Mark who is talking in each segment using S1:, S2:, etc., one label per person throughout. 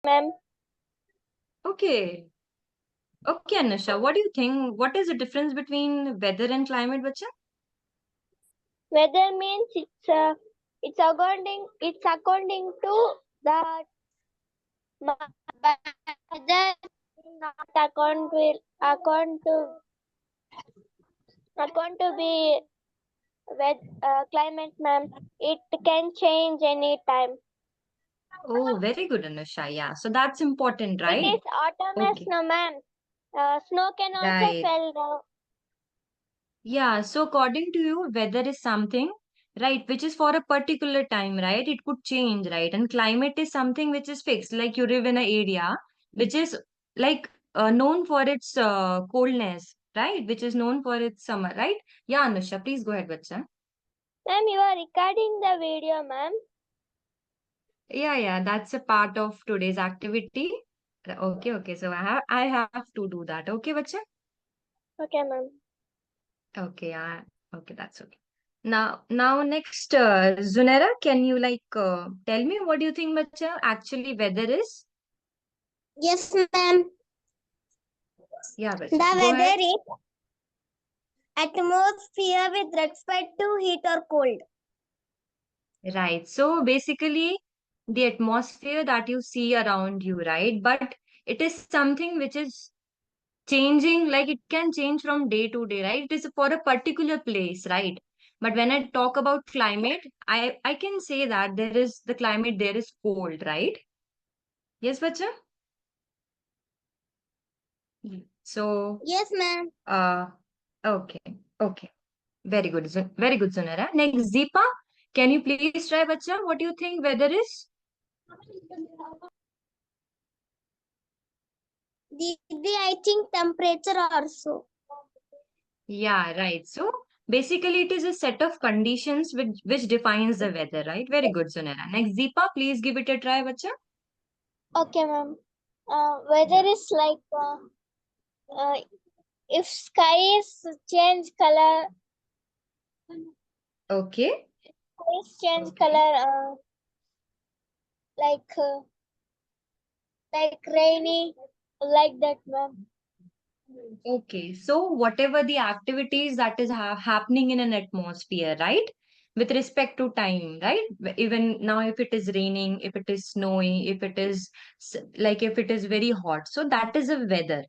S1: ma'am.
S2: Okay. Okay, Anusha, what do you think? What is the difference between weather and climate, bacha?
S1: Weather means it's according to the weather, not account to be climate, ma'am. It can change anytime.
S2: Oh, very good, Anusha. Yeah, so that's important,
S1: It
S2: right?
S1: is autumn,
S2: Okay,
S1: snow, ma'am. Snow can also
S2: right.
S1: fall down.
S2: Yeah, so according to you, weather is something, right, which is for a particular time, right? It could change, right? And climate is something which is fixed, like you live in an area which is like known for its coldness, right? Which is known for its summer, right? Yeah, Anusha, please go ahead, bacha.
S1: Ma'am, you are recording the video, ma'am.
S2: Yeah, that's a part of today's activity. Okay. So I have to do that. Okay, bacha?
S1: Okay, ma'am.
S2: Okay, okay, that's okay. Now next, Zunera, can you tell me what do you think, bacha, actually weather is?
S1: Yes, ma'am.
S2: Yeah,
S1: The
S2: bacha, go ahead.
S1: weather is atmosphere with respect to heat or cold.
S2: Right. So basically, the atmosphere that you see around you, right? But it is something which is changing, like it can change from day to day, right? It is for a particular place, right? But when I talk about climate, I can say that the climate there is cold, right? Yes, bacha. So
S1: Yes, ma'am.
S2: uh okay, okay, very good, Sunara. Next, Deepa, can you please try, bacha, what do you think weather is?
S1: I think temperature also.
S2: Yeah, right. So basically it is a set of conditions which defines the weather, right? Very good, Sunara. Next, Deepa, please give it a try, bacha.
S1: Okay, ma'am. Weather
S2: Yeah.
S1: is like uh, if sky is change color,
S2: Okay.
S1: sky is change
S2: Okay.
S1: color, like uh, like rainy, like that, ma'am.
S2: Okay, so whatever the activities that is happening in an atmosphere, right? With respect to time, right? Even now, if it is raining, if it is snowy, if it is if it is very hot, so that is a weather.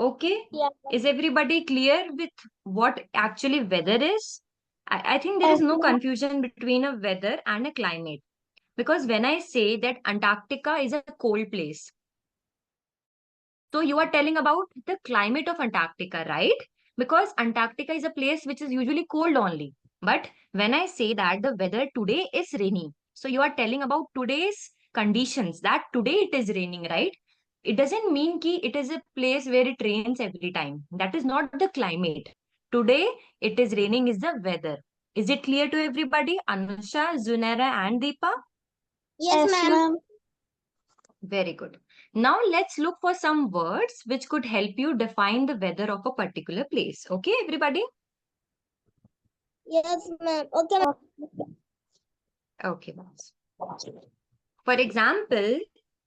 S2: Okay,
S1: Yeah.
S2: is everybody clear with what actually weather is? I think there is
S1: Yes,
S2: no
S1: ma'am.
S2: confusion between a weather and a climate because when I say that Antarctica is a cold place, so you are telling about the climate of Antarctica, right? Because Antarctica is a place which is usually cold only. But when I say that the weather today is rainy, so you are telling about today's conditions that today it is raining, right? It doesn't mean ki it is a place where it rains every time. That is not the climate. Today it is raining is the weather. Is it clear to everybody? Anusha, Zunera, and Deepa?
S1: Yes, ma'am.
S2: Very good. Now let's look for some words which could help you define the weather of a particular place. Okay, everybody?
S1: Yes, ma'am. Okay, ma'am.
S2: Okay, boss. For example,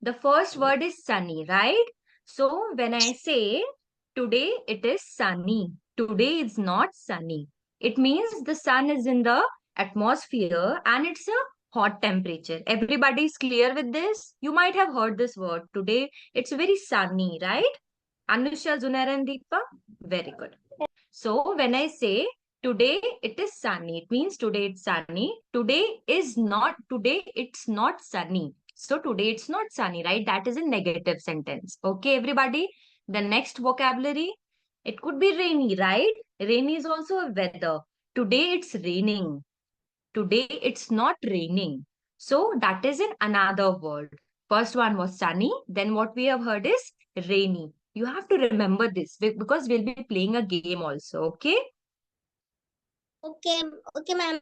S2: the first word is sunny, right? So when I say today it is sunny, today it's not sunny. It means the sun is in the atmosphere and it's a hot temperature. Everybody is clear with this? You might have heard this word. Today it's very sunny, right? Anusha, Zunair, and Deepa? Very good. So when I say today it is sunny, it means today it's sunny. Today it's not sunny. So today it's not sunny, right? That is a negative sentence. Okay, everybody. The next vocabulary, it could be rainy, right? Rainy is also a weather. Today it's raining. Today it's not raining. So that is in another word. First one was sunny. Then what we have heard is rainy. You have to remember this because we'll be playing a game also. Okay.
S1: Okay, okay, ma'am.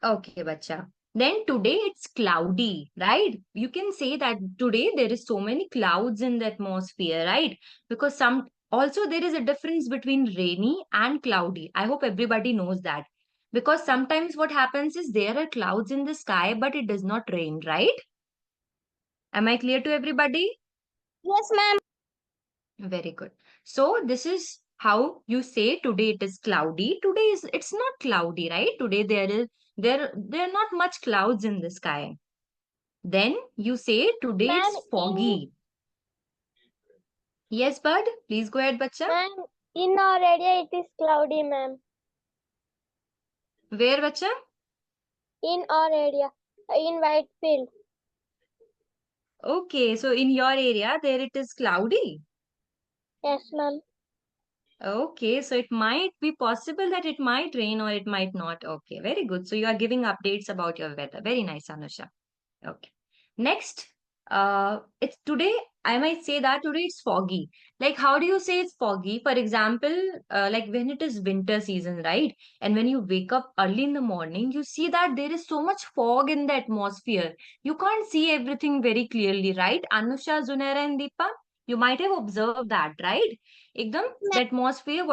S2: Okay, bacha. Then today it's cloudy, right? You can say that today there is so many clouds in the atmosphere, right? Because some also there is a difference between rainy and cloudy. I hope everybody knows that. Because sometimes what happens is there are clouds in the sky, but it does not rain, right? Am I clear to everybody?
S1: Yes, ma'am.
S2: Very good. So this is how you say today it is cloudy. Today is it's not cloudy, right? Today there are not much clouds in the sky. Then you say today
S1: Ma'am,
S2: it's foggy. Yes, bud. Please go ahead, bacha.
S1: in our area it is cloudy, ma'am.
S2: Where, bacha?
S1: In our area, in Whitefield.
S2: Okay, so in your area there it is cloudy.
S1: Yes, ma'am.
S2: Okay, so it might be possible that it might rain or it might not. Okay, very good. So you are giving updates about your weather. Very nice, Anusha. Okay. Next, it's today, I might say that today it's foggy. Like, how do you say it's foggy? For example, like when it is winter season, right? And when you wake up early in the morning, you see that there is so much fog in the atmosphere. You can't see everything very clearly, right? Anusha, Zunaira, and Deepa, you might have observed that, right? Ekdam, the atmosphere,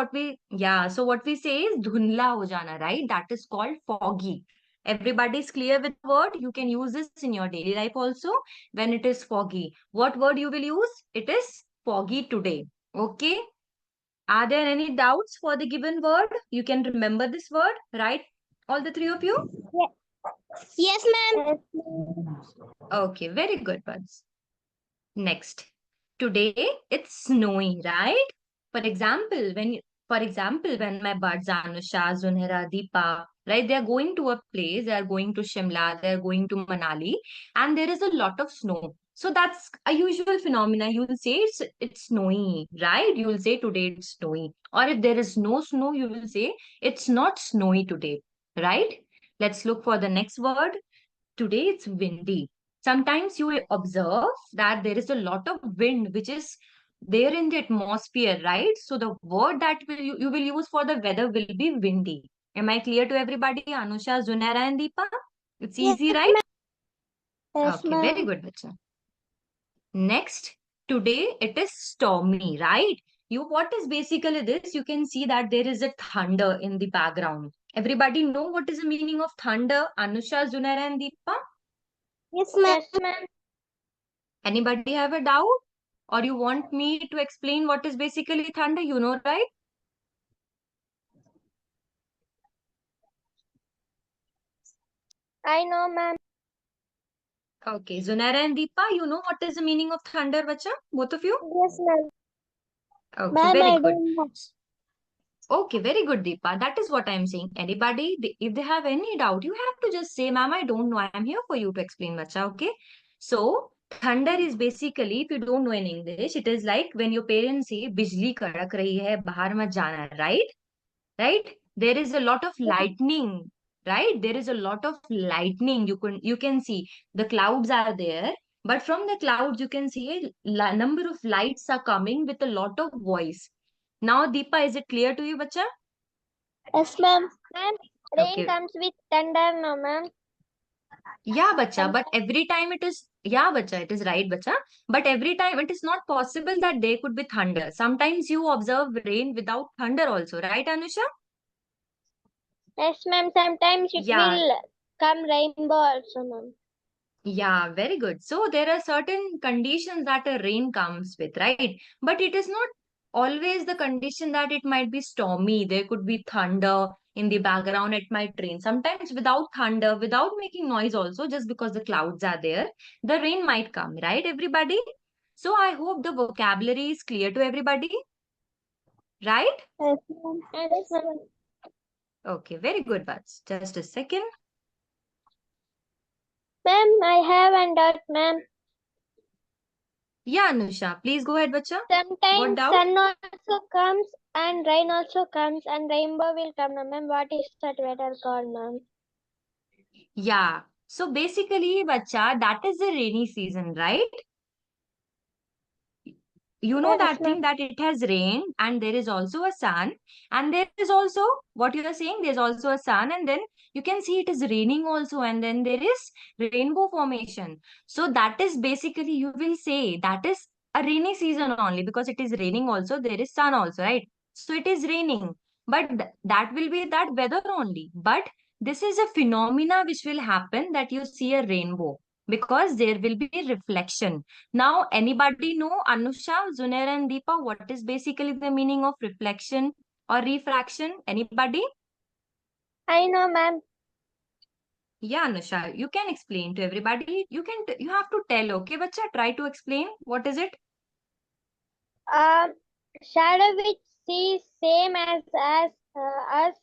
S2: so what we say is dhundla ho jana, right? That is called foggy. Everybody is clear with the word. You can use this in your daily life also when it is foggy. What word you will use? It is foggy today. Okay. Are there any doubts for the given word? You can remember this word, right? All the three of you?
S1: Yes, ma'am.
S2: Okay, very good, buds. Next. Today it's snowy, right? For example, when my buds Anusha, Zunhira, Deepa, right, they are going to a place, they are going to Shimla, they are going to Manali, and there is a lot of snow. So that's a usual phenomena. You will say it's snowy, right? You will say today it's snowy. Or if there is no snow, you will say it's not snowy today, right? Let's look for the next word. Today it's windy. Sometimes you will observe that there is a lot of wind which is there in the atmosphere, right? So the word that you will use for the weather will be windy. Am I clear to everybody? Anusha, Zunaira, and Deepa? It's
S1: Yes,
S2: easy, right?
S1: ma'am. Yes,
S2: Okay, very
S1: ma'am.
S2: good, bacha. Next, today it is stormy, right? You what is basically this? You can see that there is a thunder in the background. Everybody know what is the meaning of thunder? Anusha, Zunaira, and Deepa?
S1: Yes, ma'am. Yes, ma'am.
S2: Anybody have a doubt? Or you want me to explain what is basically thunder? You know, right?
S1: I know, ma'am.
S2: Okay, Zunaira and Deepa, you know what is the meaning of thunder, bacha? Both of you?
S1: Yes, ma'am.
S2: Okay,
S1: Ma'am,
S2: very
S1: I
S2: good.
S1: don't know.
S2: Okay, very good, Deepa. That is what I'm saying. Anybody, if they have any doubt, you have to just say, ma'am, I don't know. I'm here for you to explain, bacha. Okay. So, thunder is basically, if you don't know in English, it is like when your parents say, Bijli kadak rahi hai, bahar mat jana, right? Right? There is a lot of lightning, right? There is a lot of lightning. You can see the clouds are there, but from the clouds you can see a number of lights are coming with a lot of voice. Now, Deepa, is it clear to you, bacha?
S1: Yes, ma'am. Ma'am, rain
S2: Okay.
S1: comes with thunder, no, ma'am.
S2: Yeah, bacha, but every time it is, yeah, bacha, it is right, bacha. But every time it is not possible that there could be thunder. Sometimes you observe rain without thunder also, right, Anusha?
S1: Yes, ma'am. Sometimes it
S2: Yeah,
S1: will come rainbow also, ma'am.
S2: yeah, very good. So there are certain conditions that a rain comes with, right? But it is not always the condition that it might be stormy. There could be thunder in the background, it might rain. Sometimes without thunder, without making noise also, just because the clouds are there, the rain might come, right, everybody? So I hope the vocabulary is clear to everybody, right?
S1: Yes, ma'am. Yes, ma'am.
S2: Okay, very good, Bats. Just a second.
S1: Ma'am, I have one doubt, ma'am.
S2: Yeah, Anusha, please go ahead, bacha. What
S1: Sometimes
S2: doubt?
S1: sun also comes and rain also comes and rainbow will come, no, ma'am. What is that weather called, ma'am?
S2: Yeah. So basically, bacha, that is the rainy season, right? You know
S1: Yes,
S2: that
S1: ma'am.
S2: thing that it has rained and there is also a sun, and there is also what you are saying, there's also a sun, and then you can see it is raining also, and then there is rainbow formation. So that is basically, you will say that is a rainy season only because it is raining also, there is sun also, right? So it is raining, but that will be that weather only. But this is a phenomena which will happen that you see a rainbow. because there will be reflection. Now, anybody know, Anusha, Zunair and Deepa, what is basically the meaning of reflection or refraction? Anybody?
S1: I know, ma'am.
S2: Yeah, Anusha, you can explain to everybody. You have to tell, okay, bacha? Try to explain. What is it?
S1: Um, Shadow which sees same as us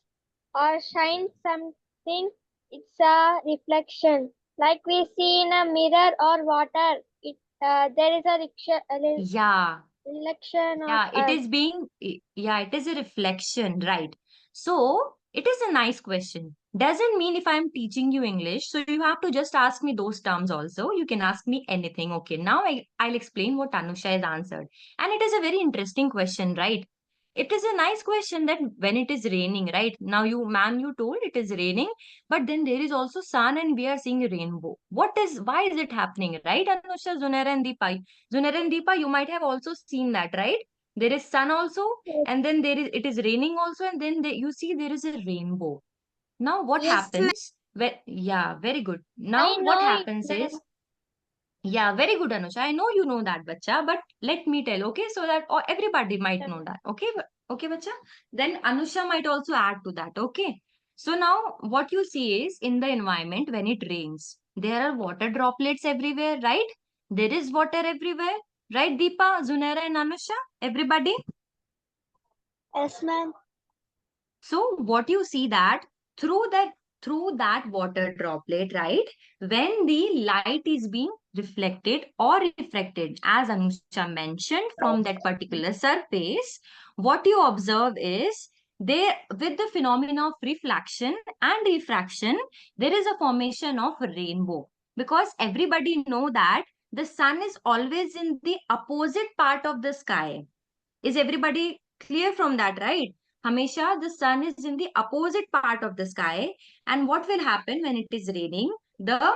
S1: or shines something. It's a reflection, like we see in a mirror or water. There is a
S2: Yeah.
S1: reflection of
S2: Yeah,
S1: us.
S2: yeah, it is a reflection, right? So, it is a nice question. Doesn't mean if I'm teaching you English, so you have to just ask me those terms also. You can ask me anything. Okay, now I'll explain what Anusha has answered. And it is a very interesting question, right? It is a nice question that when it is raining, right? Now ma'am, you told it is raining, but then there is also sun and we are seeing a rainbow. Why is it happening, right? Anusha, Zunair and Deepa. Zunair and Deepa, you might have also seen that, right? There is sun also,
S1: Yes,
S2: and then it is raining also, and then you see there is a rainbow. Now what
S1: yes, ma'am.
S2: happens? Yeah, very good.
S1: I
S2: Now what
S1: know it,
S2: happens
S1: ma'am.
S2: is, yeah, very good, Anusha. I know you know that, bacha, but let me tell, okay, so that or everybody might know that, okay, okay, bacha. Then Anusha might also add to that, okay. So now what you see is in the environment when it rains, there are water droplets everywhere, right? There is water everywhere, right, Deepa, Zunaira, and Anusha, everybody.
S1: Yes, ma'am.
S2: So what you see that through that through that water droplet, right? When the light is being reflected or refracted, as Anusha mentioned, from that particular surface, what you observe is there with the phenomena of reflection and refraction, there is a formation of rainbow. Because everybody know that the sun is always in the opposite part of the sky. Is everybody clear from that, right? Hamesha, the sun is in the opposite part of the sky. And what will happen when it is raining? The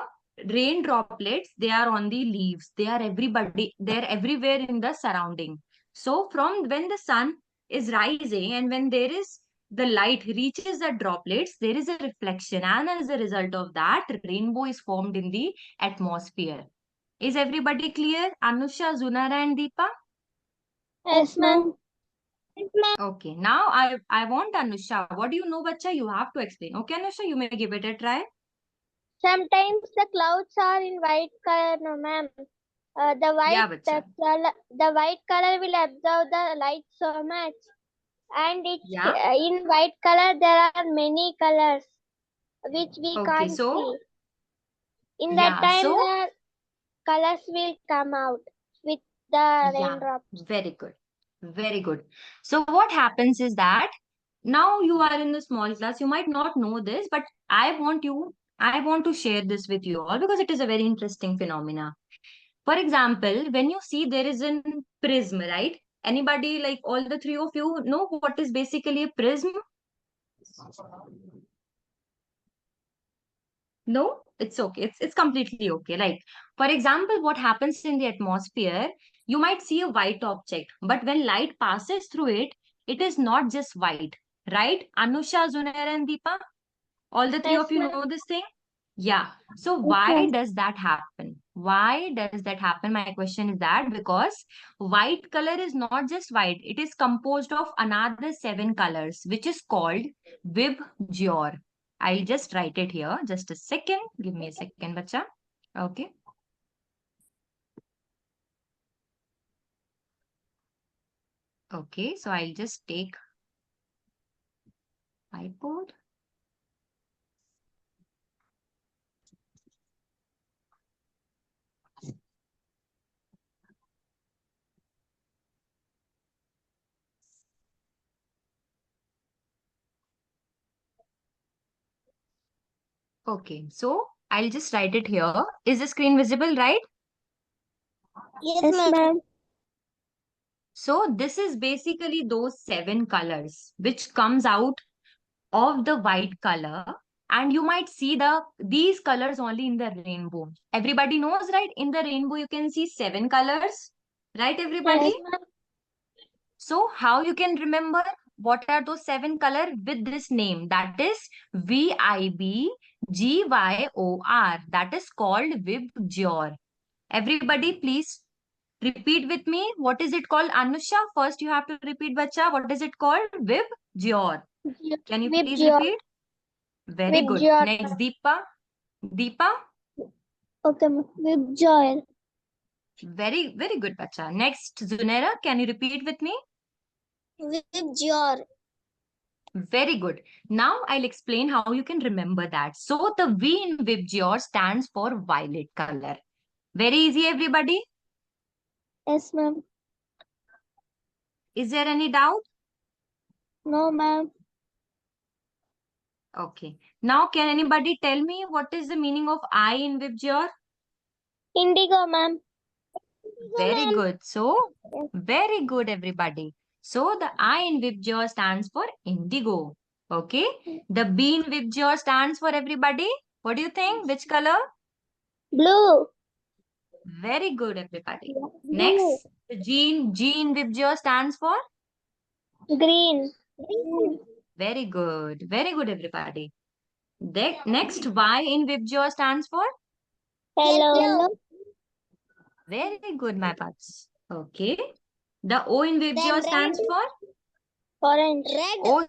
S2: rain droplets, they are on the leaves. They're everywhere in the surrounding. So from when the sun is rising and when the light reaches the droplets, there is a reflection. And as a result of that, rainbow is formed in the atmosphere. Is everybody clear? Anusha, Zunara, and Deepa?
S1: Yes, ma'am.
S2: Okay, now I want Anusha. What do you know, bacha? You have to explain. Okay, Anusha, you may give it a try.
S1: Sometimes the clouds are in white color, no, ma'am.
S2: Yeah, bacha.
S1: The white color will absorb the light so much, and
S2: Yeah.
S1: in white color there are many colors which we
S2: Okay,
S1: can't
S2: so
S1: see. In that
S2: yeah,
S1: time,
S2: so
S1: the colors will come out with the
S2: yeah,
S1: raindrops.
S2: very good. Very good. So what happens is that now you are in the small class. You might not know this, but I want to share this with you all because it is a very interesting phenomena. For example, when you see there is a prism, right? Anybody, like all the three of you, know what is basically a prism? No, it's okay. It's completely okay. Like, for example, what happens in the atmosphere, you might see a white object, but when light passes through it, it is not just white, right? Anusha, Zunair, and Deepa, all the three
S1: Yes,
S2: of you
S1: ma'am.
S2: know this thing? Yeah. So
S1: Yes,
S2: why
S1: ma'am.
S2: does that happen? Why does that happen? My question is that because white color is not just white, it is composed of another seven colors, which is called VIBGYOR. I'll just write it here. Just a second. Give me a second, bacha. Okay. Okay. So I'll just take whiteboard. Okay. So I'll just write it here. Is the screen visible, right?
S1: Yes, ma'am.
S2: So this is basically those seven colors which comes out of the white color, and you might see these colors only in the rainbow. Everybody knows, right? In the rainbow you can see seven colors, right, everybody?
S1: Yes, ma'am.
S2: So how you can remember what are those seven color with this name, that is VIBGYOR. VIBGYOR. That is called VIBGYOR. Everybody, please repeat with me. What is it called? Anusha, first you have to repeat, bacha. What is it called? VIBGYOR. Can you please
S1: VIBGYOR.
S2: repeat? Very good.
S1: VIBGYOR.
S2: Next, Deepa. Deepa.
S1: Okay, VIBGYOR.
S2: Very, very good, bacha. Next, Zunera. Can you repeat with me?
S1: VIBGYOR.
S2: Very good. Now I'll explain how you can remember that. So the V in VIBGYOR stands for violet color. Very easy, everybody.
S1: Yes, ma'am.
S2: Is there any doubt?
S1: No, ma'am.
S2: Okay. Now, can anybody tell me what is the meaning of I in VIBGYOR?
S1: Indigo, ma'am.
S2: Very
S1: ma'am.
S2: good. So, very good, everybody. So, the I in VIBGYOR stands for indigo. Okay. The B in VIBGYOR stands for everybody. What do you think? Which color?
S1: Blue.
S2: Very good, everybody.
S1: Blue.
S2: Next, the G in VIBGYOR stands for?
S1: Green.
S2: Very good. Very good, everybody. Next, Y in VIBGYOR stands for?
S1: Yellow.
S2: Very good, my buds. Okay. The O in VIBGYOR stands for?
S1: Orange. Red.
S2: O.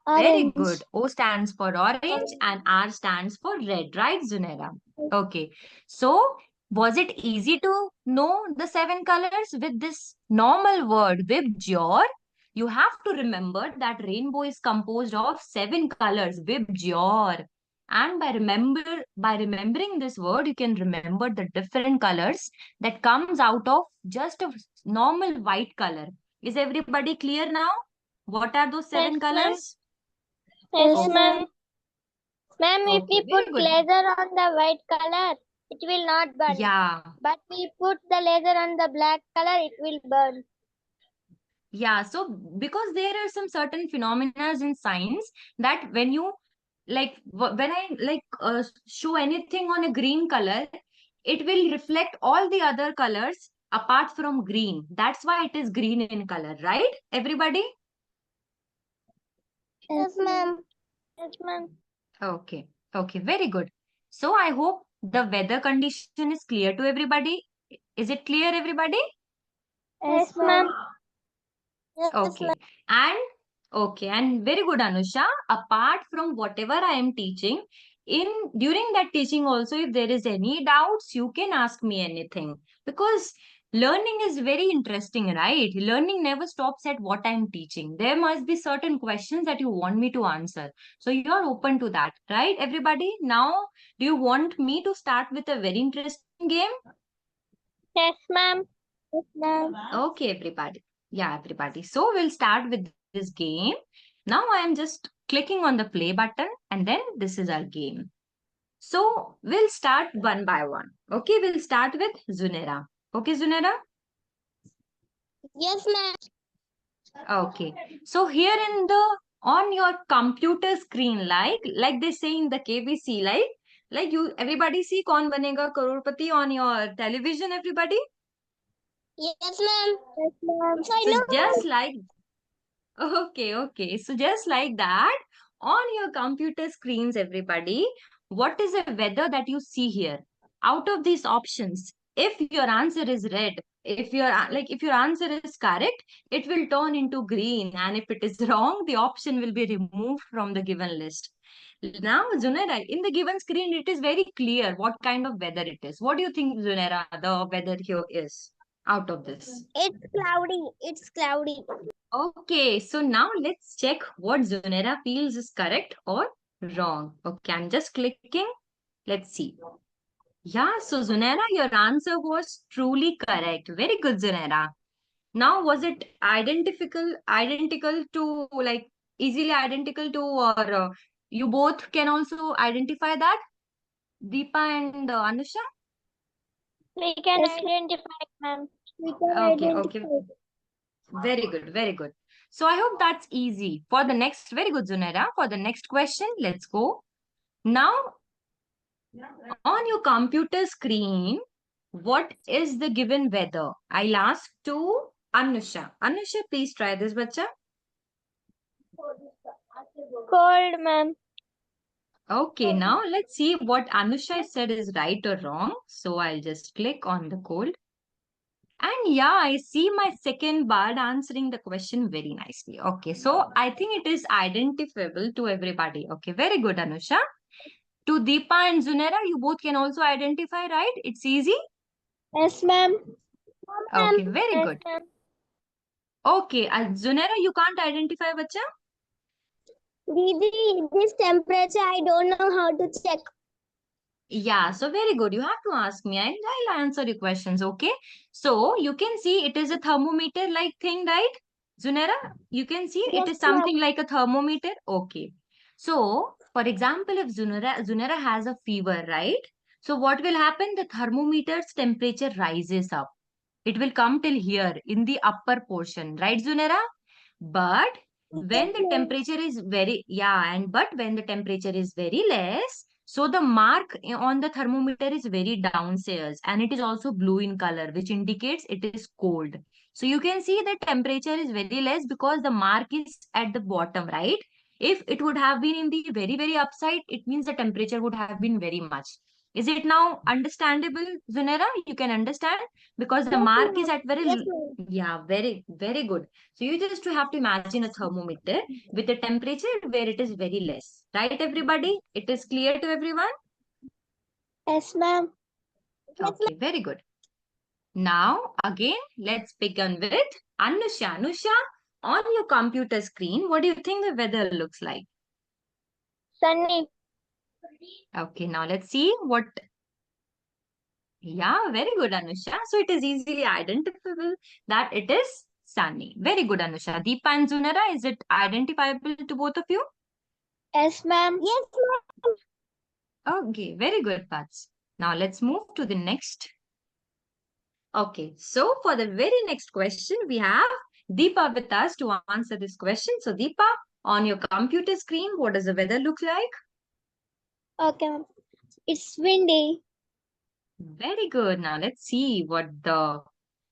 S2: Very
S1: Orange.
S2: good. O stands for orange and R stands for red, right, Zunera? Okay. So, was it easy to know the 7 colors with this normal word, VIBGYOR? You have to remember that rainbow is composed of 7 colors, VIBGYOR. And by remembering this word, you can remember the different colors that comes out of just a normal white color. Is everybody clear now? What are those 7
S1: Yes, ma'am.
S2: colors?
S1: Yes,
S2: Okay.
S1: ma'am. Ma'am, if
S2: Okay,
S1: we
S2: very
S1: put
S2: good.
S1: laser on the white color, it will not burn.
S2: Yeah,
S1: But we put the laser on the black color, it will burn.
S2: yeah. So because there are some certain phenomena in science that when you when I show anything on a green color, it will reflect all the other colors apart from green. That's why it is green in color, right? Everybody?
S1: Yes, ma'am. Yes, ma'am.
S2: Okay, okay, very good. So I hope the weather condition is clear to everybody. Is it clear, everybody?
S1: Yes, ma'am. Yes,
S2: Okay. And okay, and very good, Anusha. Apart from whatever I am teaching, in during that teaching also, if there is any doubts, you can ask me anything. Because learning is very interesting, right? Learning never stops at what I'm teaching. There must be certain questions that you want me to answer. So you are open to that, right? Everybody, now do you want me to start with a very interesting game?
S1: Yes, ma'am. Yes, ma'am.
S2: Okay, everybody. Yeah, everybody. So we'll start with this game. Now I am just clicking on the play button and then this is our game. So we'll start one by one. Okay, we'll start with Zunera. Okay, Zunera?
S1: Yes, ma'am.
S2: Okay. So here in the on your computer screen, like they say in the KBC, like you everybody see Kaun Banega Crorepati on your television, everybody?
S1: Yes, ma'am. Yes, ma'am. I
S2: So just
S1: know.
S2: like okay, okay. So just like that, on your computer screens, everybody, what is the weather that you see here? Out of these options, if your answer is red, if your answer is correct, it will turn into green, and if it is wrong, the option will be removed from the given list. Now, Zunera, in the given screen, it is very clear what kind of weather it is. What do you think, Zunera, the weather here is out of this?
S1: It's cloudy. It's cloudy.
S2: Okay, so now let's check what Zunera feels is correct or wrong. Okay, I'm just clicking. Let's see. Yeah, so Zunera, your answer was truly correct. Very good, Zunera. Now, was it identical to easily identical to, or you both can also identify that? Deepa and Anusha?
S1: We can identify, ma'am. We can
S2: Okay, okay.
S1: identify.
S2: Very good, very good. So I hope that's easy. For the next, very good, Zunera. For the next question, let's go. Now, on your computer screen, what is the given weather? I'll ask to Anusha. Anusha, please try this, bacha.
S1: Cold, ma'am.
S2: Okay, now let's see what Anusha said is right or wrong. So I'll just click on the code. And yeah, I see my second bard answering the question very nicely. Okay, so I think it is identifiable to everybody. Okay, very good, Anusha. To Deepa and Zunera, you both can also identify, right? It's easy.
S1: Yes, ma'am.
S2: Okay, very
S1: Yes,
S2: good.
S1: ma'am.
S2: Okay, Zunera, you can't identify, bacha?
S1: Didi, this temperature I don't know how to check.
S2: Yeah, so very good. You have to ask me. I'll answer your questions, okay? So you can see it is a thermometer like thing, right? Zunera, you can see it
S1: Yes,
S2: is
S1: ma'am.
S2: something like a thermometer. Okay. So, for example, if Zunera has a fever, right? So what will happen? The thermometer's temperature rises up. It will come till here in the upper portion, right, Zunera? But
S1: Yes,
S2: when the
S1: ma'am.
S2: temperature is very, yeah, and but when the temperature is very less, so the mark on the thermometer is very downstairs and it is also blue in color, which indicates it is cold. So you can see the temperature is very less because the mark is at the bottom, right? If it would have been in the very, very upside, it means the temperature would have been very much. Is it now understandable, Zunera? You can understand because the
S1: Yes,
S2: mark is
S1: ma'am.
S2: at very,
S1: Yes, ma'am.
S2: yeah, very, very good. So you just have to imagine a thermometer with a temperature where it is very less. Right, everybody? It is clear to everyone?
S1: Yes, ma'am. Yes,
S2: Okay, very good. Now, again, let's begin with Anusha. Anusha, on your computer screen, what do you think the weather looks like?
S1: Sunny.
S2: Okay, now let's see what. Yeah, very good, Anusha. So it is easily identifiable that it is sunny. Very good, Anusha. Deepa and Zunara, is it identifiable to both of you?
S1: Yes, ma'am. Yes, ma'am.
S2: Okay, very good, Pats. Now let's move to the next. Okay, so for the very next question, we have Deepa with us to answer this question. So, Deepa, on your computer screen, what does the weather look like?
S1: Okay, ma'am. It's windy.
S2: Very good. Now let's see what the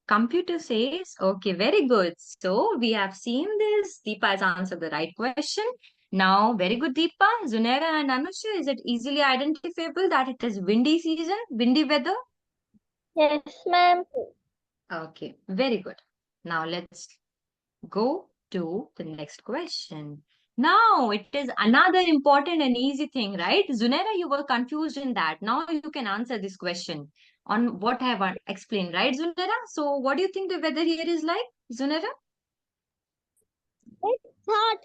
S2: computer says. Okay, very good. So we have seen this. Deepa has answered the right question. Now, very good, Deepa. Zunera and Anusha, is it easily identifiable that it is windy season, windy weather?
S1: Yes, ma'am.
S2: Okay, very good. Now let's go to the next question. Now it is another important and easy thing, right? Zunera, you were confused in that. Now you can answer this question on what I have explained, right, Zunera? So what do you think the weather here is like, Zunera?
S1: It's hot.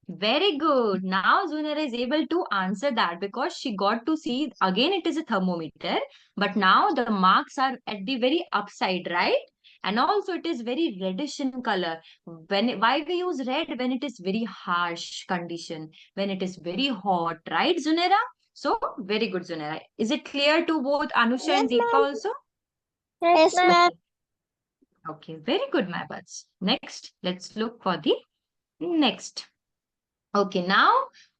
S2: Very good. Now Zunera is able to answer that because she got to see again it is a thermometer, but now the marks are at the very upside, right? And also it is very reddish in color. Why we use red when it is very harsh condition, when it is very hot, right, Zunera? So very good, Zunera. Is it clear to both Anusha
S1: Yes,
S2: and Deepa
S1: ma'am.
S2: also?
S1: Yes, ma'am.
S2: Okay. Okay, very good, my buds. Next, let's look for the next. Okay, now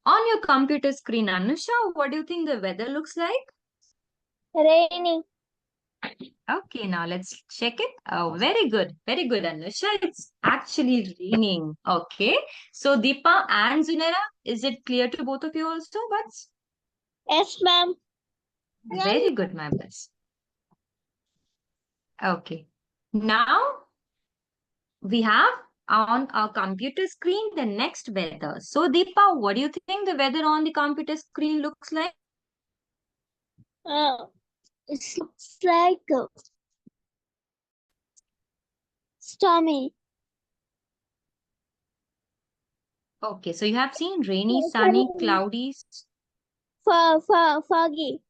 S2: on your computer screen, Anusha, what do you think the weather looks like?
S1: Rainy.
S2: Okay, now let's check it. Oh, very good, Anusha. It's actually raining. Okay, so Deepa and Zunera, is it clear to both of you also? But
S1: Yes, ma'am. Yes,
S2: very good, my buds. Okay, now we have on our computer screen the next weather. So, Deepa, what do you think the weather on the computer screen looks like?
S1: uh, it looks like stormy.
S2: Okay, so you have seen rainy, sunny,
S1: Sorry,
S2: cloudy.
S1: foggy.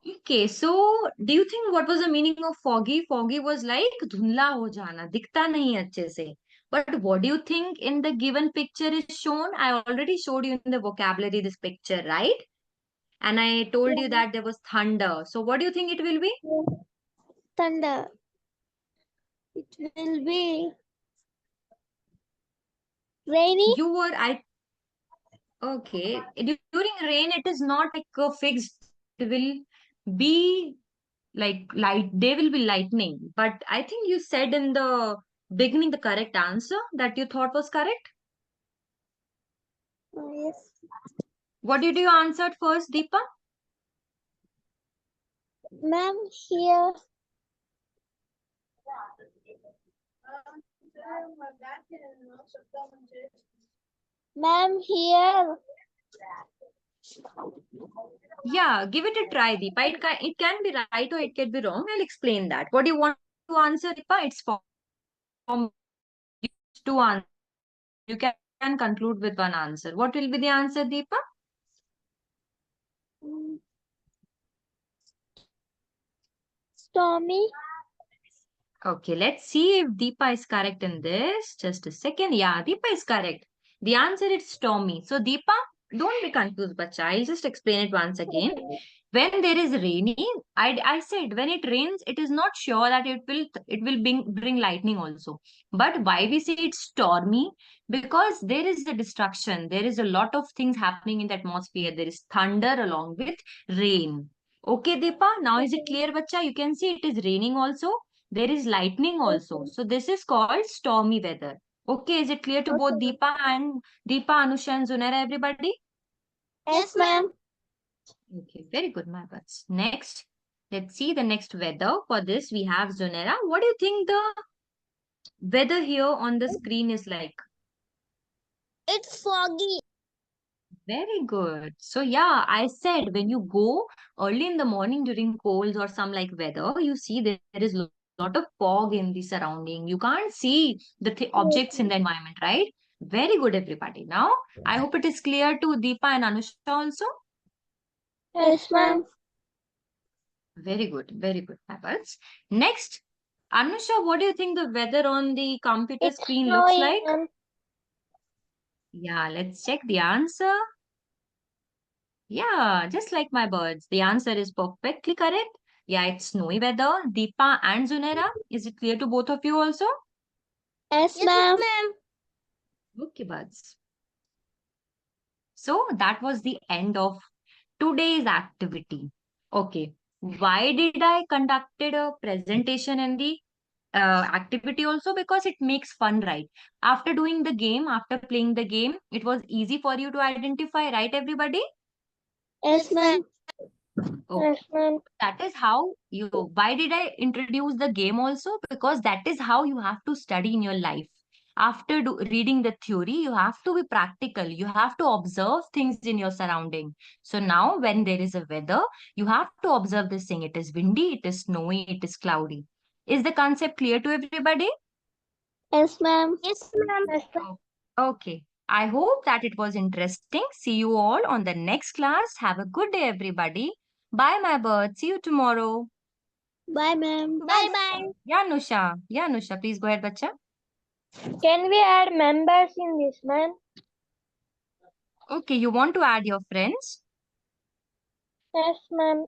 S2: Okay, so do you think what was the meaning of foggy? Foggy was like धुंधला हो जाना, दिखता नहीं अच्छे से. But what do you think in the given picture is shown? I already showed you in the vocabulary this picture, right? And I told you
S1: Yeah.
S2: that there was thunder. So what do you think it will be?
S1: Thunder. It will be rainy.
S2: You were, I, okay. During rain, it is not like a fixed. It will be like light, they will be lightning. But I think you said in the beginning the correct answer that you thought was correct.
S1: Yes.
S2: What did you answer first, Deepa?
S1: Ma'am, here. Ma'am, here.
S2: Yeah, give it a try, Deepa. It can be right or it can be wrong. I'll explain that. What do you want to answer, Deepa? It's for me. Two answers. You can conclude with one answer. What will be the answer, Deepa?
S1: Mm, Stormy.
S2: Okay, let's see if Deepa is correct in this. Just a second. Yeah, Deepa is correct. The answer is stormy. So, Deepa, don't be confused, bacha. I'll just explain it once again. When there is rainy, I said when it rains, it is not sure that it will bring lightning also. But why we say it's stormy? Because there is a destruction. There is a lot of things happening in the atmosphere. There is thunder along with rain. Okay, Deepa. Now is it
S1: Okay.
S2: clear, bacha? You can see it is raining also. There is lightning also.
S1: Okay.
S2: So this is called stormy weather. Okay, is it clear to both
S1: Okay.
S2: Deepa, Anusha, and Zunera, everybody?
S1: Yes, ma'am.
S2: Okay, very good, my buds. Next, let's see the next weather. For this, we have Zunera. What do you think the weather here on the screen is like?
S1: It's foggy.
S2: Very good. So yeah, I said when you go early in the morning during colds or some like weather, you see there is lot of fog in the surrounding. You can't see the
S1: Yes,
S2: objects in the environment, right? Very good, everybody. Now, I hope it is clear to Deepa and Anusha also.
S1: yes, ma'am.
S2: Very good, my buds. Next, Anusha, what do you think the weather on the computer
S1: It's
S2: screen looks
S1: snowing,
S2: like?
S1: ma'am.
S2: Yeah, let's check the answer. Yeah, just like my birds. The answer is perfectly correct. Yeah, it's snowy weather. Deepa and Zunera, is it clear to both of you also?
S1: Yes, ma'am.
S2: Okay, buds. So that was the end of today's activity. Okay, why did I conducted a presentation in the activity also? Because it makes fun, right? After doing the game, after playing the game, it was easy for you to identify, right, everybody?
S1: Yes, ma'am.
S2: Okay.
S1: Yes, ma'am.
S2: That is how you, why did I introduce the game also? Because that is how you have to study in your life. After reading the theory, you have to be practical. You have to observe things in your surrounding. So now when there is a weather, you have to observe this thing. It is windy, it is snowy, it is cloudy. Is the concept clear to everybody?
S1: Yes, ma'am. Yes, ma'am. Yes, ma'am.
S2: Oh, okay. I hope that it was interesting. See you all on the next class. Have a good day, everybody. Bye, my bird. See you tomorrow.
S1: Bye, ma'am. Bye, bye.
S2: Yeah, Nusha. Yeah, Nusha. Please go ahead, bacha.
S1: Can we add members in this, ma'am?
S2: Okay, you want to add your friends?
S1: Yes, ma'am.